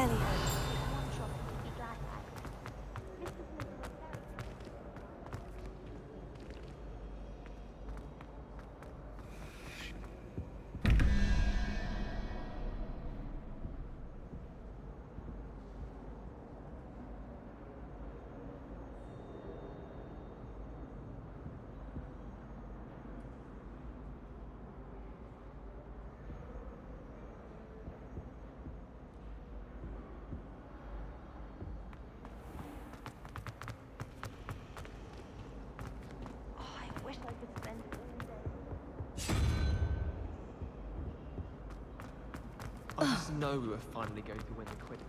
Revelio. I just know we were finally going to win the quiz.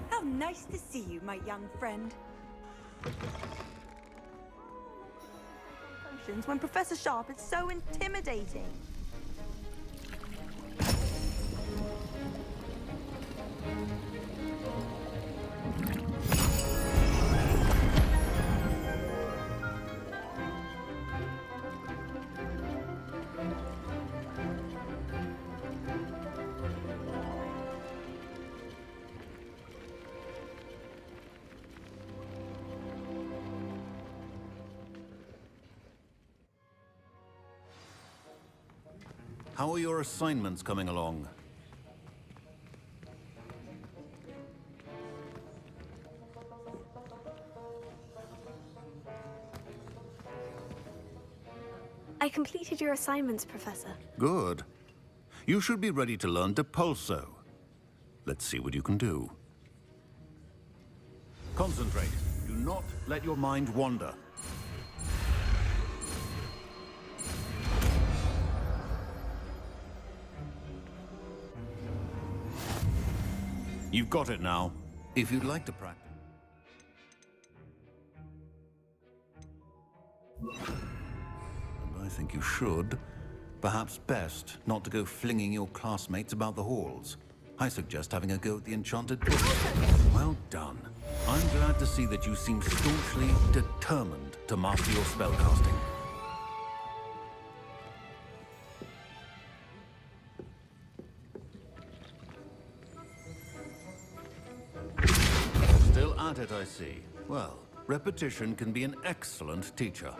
How nice to see you, my young friend. Functions when Professor Sharp is so intimidating. How are your assignments coming along? I completed your assignments, Professor. Good. You should be ready to learn Depulso. Let's see what you can do. Concentrate. Do not let your mind wander. You've got it now. If you'd like to practice. And I think you should. Perhaps best not to go flinging your classmates about the halls. I suggest having a go at the enchanted book. Well done. I'm glad to see that you seem staunchly determined to master your spellcasting. Still at it, I see. Well, repetition can be an excellent teacher.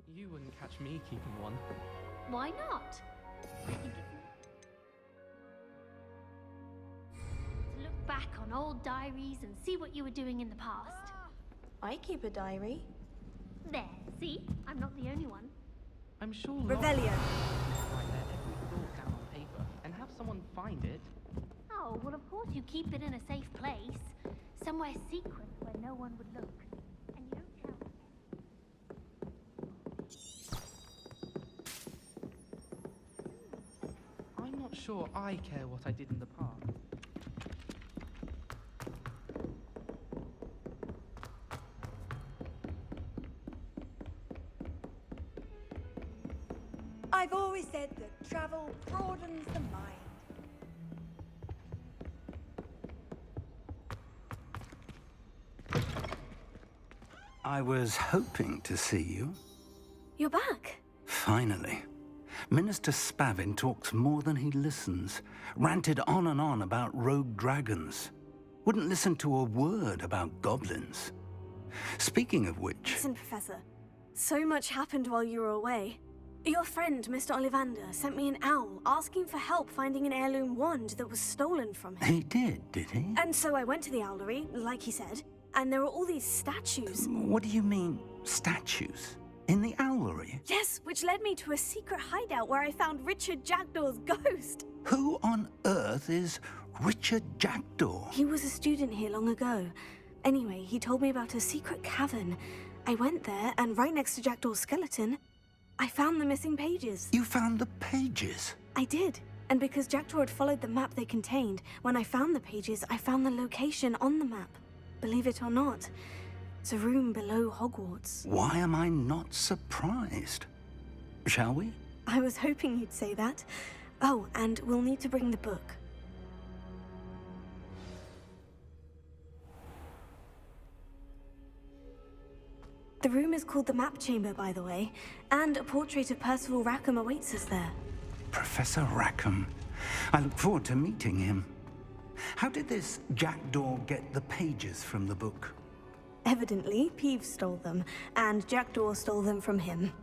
You wouldn't catch me keeping one. Why not? I think to look back on old diaries and see what you were doing in the past. I keep a diary. There, see? I'm not the only one. I'm sure lots Revelio. write their every thought down on paper and have someone find it. Oh, well, of course you keep it in a safe place. Somewhere secret where no one would look. And you don't tell. I'm not sure I care what I did in the past. I've always said that travel broadens the mind. I was hoping to see you. You're back. Finally. Minister Spavin talks more than he listens. Ranted on and on about rogue dragons. Wouldn't listen to a word about goblins. Speaking of which... Listen, Professor. So much happened while you were away. Your friend, Mr. Ollivander, sent me an owl asking for help finding an heirloom wand that was stolen from him. He did he? And so I went to the owlery, like he said, and there were all these statues. What do you mean, statues? In the owlery? Yes, which led me to a secret hideout where I found Richard Jackdaw's ghost. Who on earth is Richard Jackdaw? He was a student here long ago. Anyway, he told me about a secret cavern. I went there, and right next to Jackdaw's skeleton, I found the missing pages. You found the pages? I did. And because Jackdaw had followed the map they contained, when I found the pages, I found the location on the map. Believe it or not, it's a room below Hogwarts. Why am I not surprised? Shall we? I was hoping you'd say that. Oh, and we'll need to bring the book. The room is called the Map Chamber, by the way, and a portrait of Percival Rackham awaits us there. Professor Rackham. I look forward to meeting him. How did this Jackdaw get the pages from the book? Evidently, Peeves stole them, and Jackdaw stole them from him.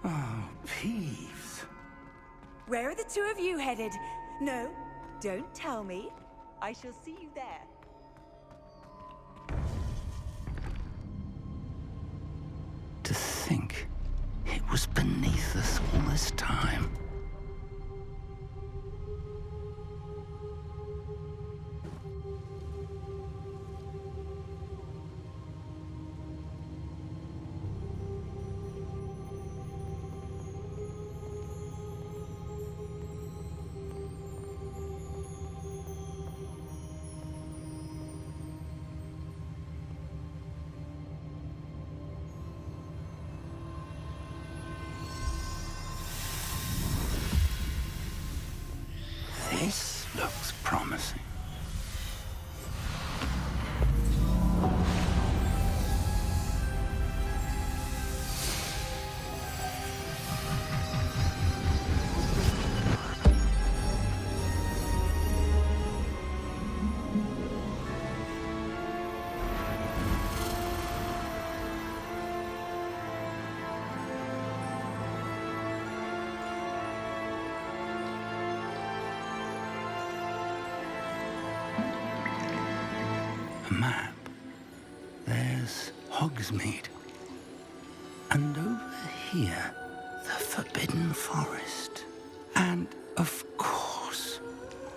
Oh, Peeves. Where are the two of you headed? No, don't tell me. I shall see you there. To think it was beneath us all this time. This looks promising. Map. There's Hogsmeade. And over here, the Forbidden Forest. And, of course,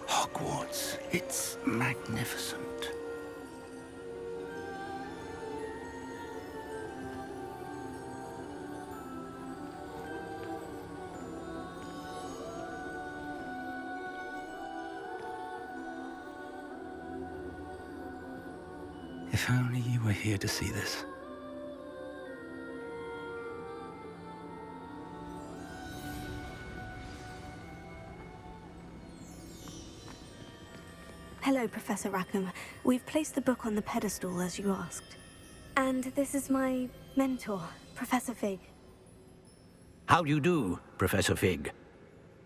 Hogwarts. It's magnificent. If only you were here to see this. Hello, Professor Rackham. We've placed the book on the pedestal, as you asked. And this is my mentor, Professor Fig. How do you do, Professor Fig?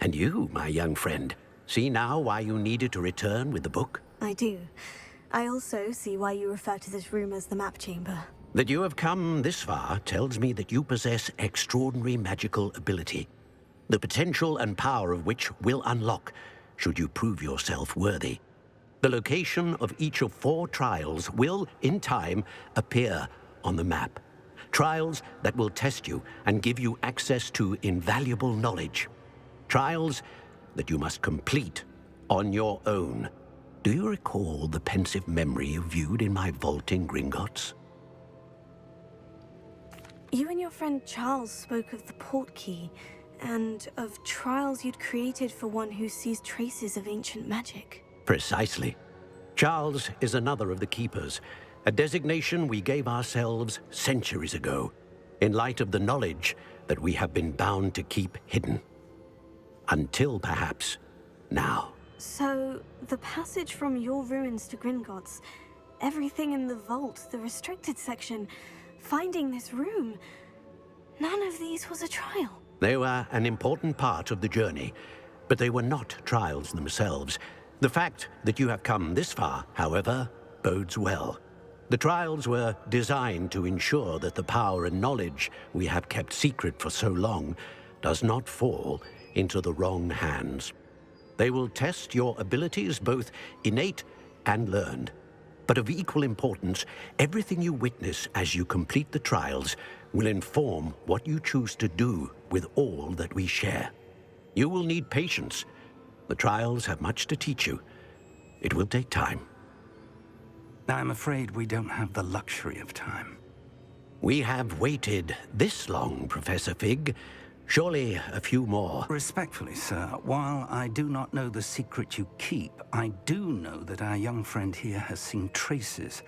And you, my young friend, see now why you needed to return with the book? I do. I also see why you refer to this room as the Map Chamber. That you have come this far tells me that you possess extraordinary magical ability, the potential and power of which will unlock, should you prove yourself worthy. The location of each of 4 trials will, in time, appear on the map. Trials that will test you and give you access to invaluable knowledge. Trials that you must complete on your own. Do you recall the pensive memory you viewed in my vault in Gringotts? You and your friend Charles spoke of the port key, and of trials you'd created for one who sees traces of ancient magic. Precisely. Charles is another of the Keepers, a designation we gave ourselves centuries ago, in light of the knowledge that we have been bound to keep hidden. Until, perhaps, now. So, the passage from your ruins to Gringotts, everything in the vault, the restricted section, finding this room, none of these was a trial. They were an important part of the journey, but they were not trials themselves. The fact that you have come this far, however, bodes well. The trials were designed to ensure that the power and knowledge we have kept secret for so long does not fall into the wrong hands. They will test your abilities, both innate and learned. But of equal importance, everything you witness as you complete the trials will inform what you choose to do with all that we share. You will need patience. The trials have much to teach you. It will take time. I'm afraid we don't have the luxury of time. We have waited this long, Professor Fig. Surely a few more. Respectfully, sir, while I do not know the secret you keep, I do know that our young friend here has seen traces.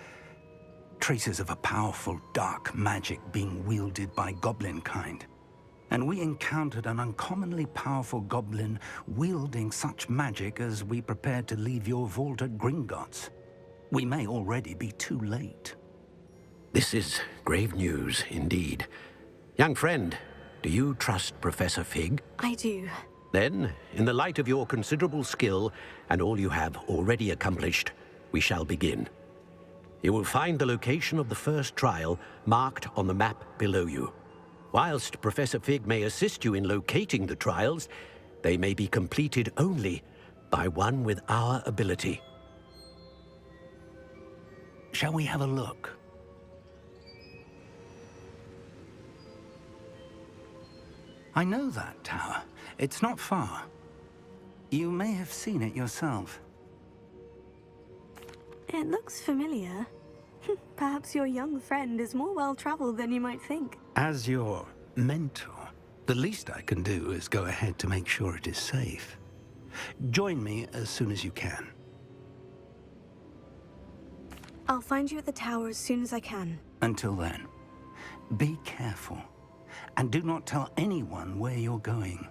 Traces of a powerful dark magic being wielded by goblin kind. And we encountered an uncommonly powerful goblin wielding such magic as we prepared to leave your vault at Gringotts. We may already be too late. This is grave news indeed. Young friend, do you trust Professor Fig? I do. Then, in the light of your considerable skill and all you have already accomplished, we shall begin. You will find the location of the first trial marked on the map below you. Whilst Professor Fig may assist you in locating the trials, they may be completed only by one with our ability. Shall we have a look? I know that tower. It's not far. You may have seen it yourself. It looks familiar. Perhaps your young friend is more well-traveled than you might think. As your mentor, the least I can do is go ahead to make sure it is safe. Join me as soon as you can. I'll find you at the tower as soon as I can. Until then, be careful. And do not tell anyone where you're going.